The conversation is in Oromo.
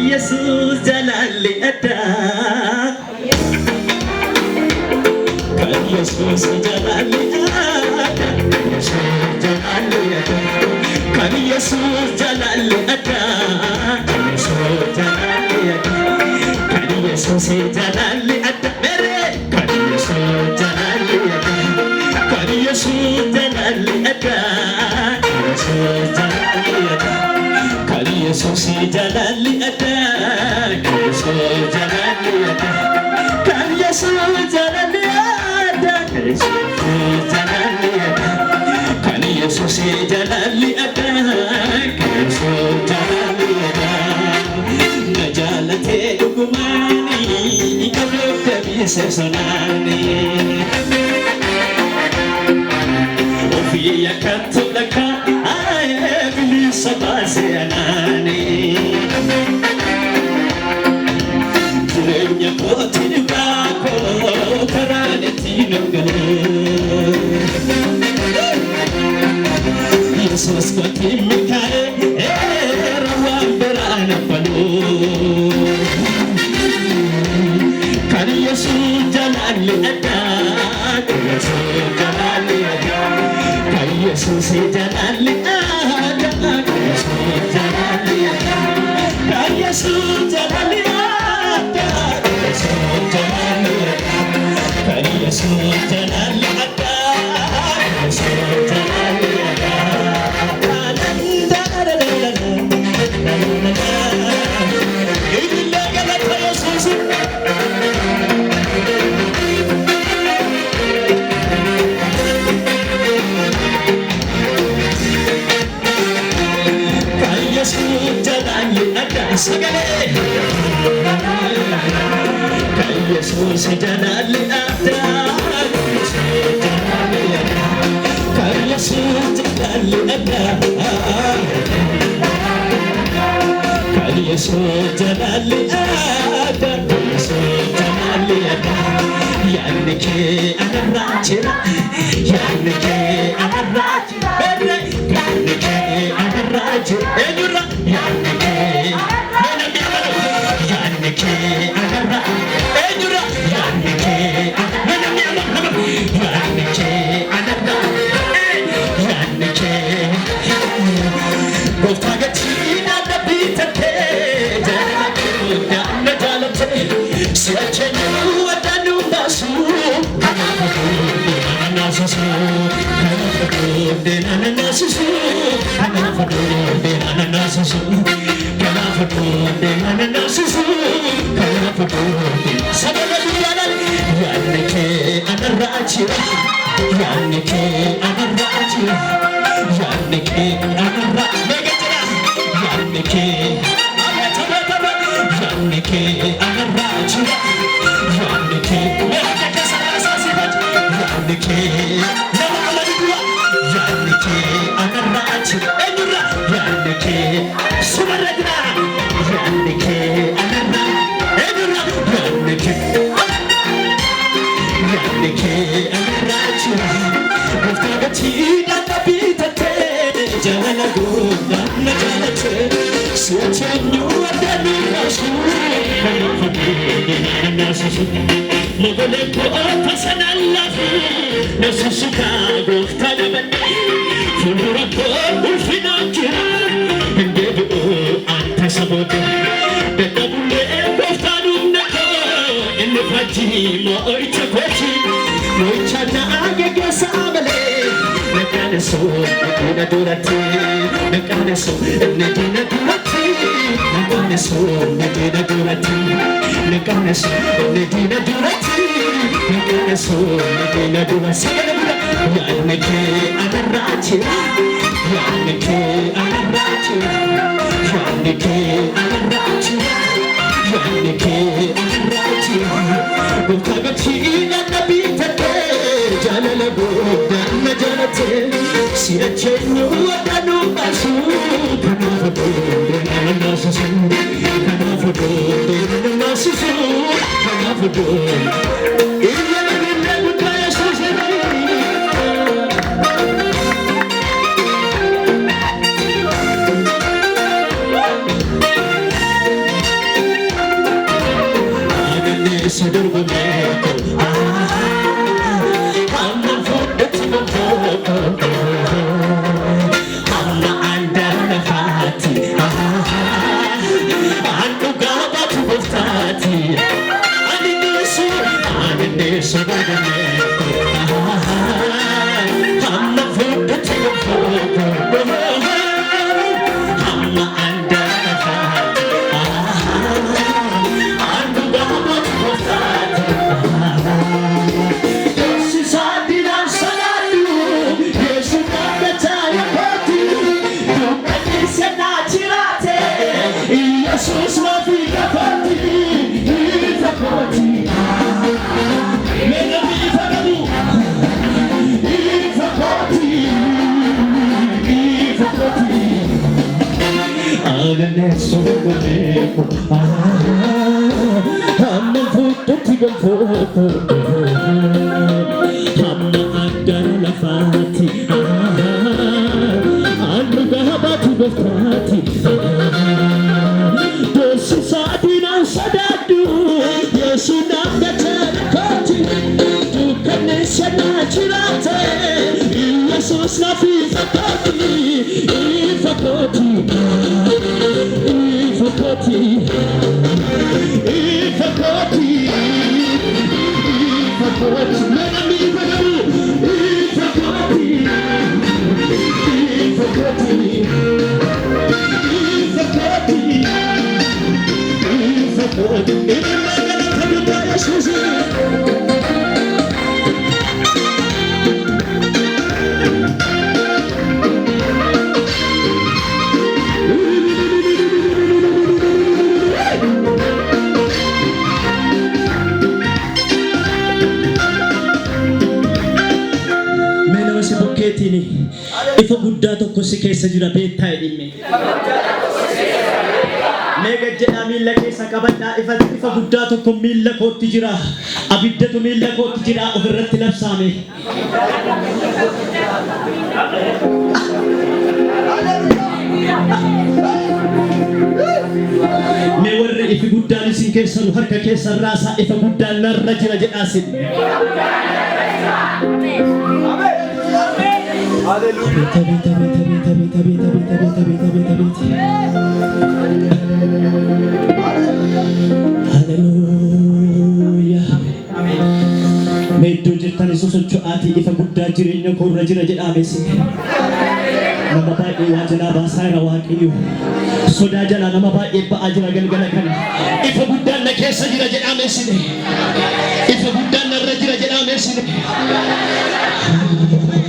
yesus jalali ada kan yesus jalali ada yesus jalali ada kan yesus jalali ada yesus jalali ada kan yesus jalali ada mere kan yesus jalali ada kan yesus jalali ada yesus jalali ada kan yesus jalali ada yesus jalali ada kan yesus jalali ada yesus jalali ada kan yesus jalali ada yesus jalali ada najalate gumani ikabda bisesonani ofiya katulaka ayebli sabazianani Turenya kotini bako karane tinongale Yesus kotini kae rawamberana palo Kan Yesus jalali ada Yesus jalali ada Kan Yesus jalali ada Yesus jalali ada Kan Yesus jalali ada Yesus jalali ada Kan Yesus jalali ada Yesus jalali ada Sagale Kan Yesus jalali ada Kan Yesus jalali ada Kan Yesus jalali ada Yesus jalali ada Yanike anarachira Yanike anarachira Yanike anarachira Enyura Yanike Yanike agarra Enyura Yanike Yanike agarra Yanike Goftagatina da bitate Jana jalate Siachenu adanu basu Ananasu Ananasu Ananasu Yanike anarachira Yanike anarachira Yanike anarachira Yanike Yanike anarachira Yanike Yanike Yanike anarachira Yanike Sumaragna Yanike anarachira Yanike Yanike anarachira Goftagatina da bitate Jalala gunda na jalate Siachenyu adani nasu Nasu Mogole ko pasanallahu Nasusuka goftagabani Fulura ko ulfinakira Ngedu antasabote Bedabule goftanumnako Innefati mo oichakochi Moichana agege sabale Nekaneso Nedina durati Nekaneso Nedina durati Nekaneso Nedina durati Nekaneso Nedina durati Nekaneso Nedina durati Yanike anarachira Yanike anarachira Yanike anarachira Yanike anarachira Goftagatina da bitate Jalala gunda na jalate Siachenyu adanu basu Kanafadode nananasu Kanafadode nananasu Kanafadode Iyana gunda gudaya susere Ifa guddaa tokko si keessa jira beektaa hidhime. Meeqa jedhaa miilla keessa qabadhaa ifa guddaa tokko miilla kootti jira. Abiddatu miilla kootti jira ofirratti labsaame. Mee warri ifi guddaan isin keessan harka keessan raasaa ifa guddaan narra jira jedhaasin. Hallelujah. Meeddoo jirtan isu socho'aatii ifa guddaa jireenya koorra jira jedhaamesi. Nama baay'ee waa jalaa baasaa jira Waaqayyo. Sodaa jalaa nama baay'ee ba'aa jira galgala kana. Ifa guddaan na keessa jira jedhaamesi. Ifa guddaan narra jira jedhaamesi.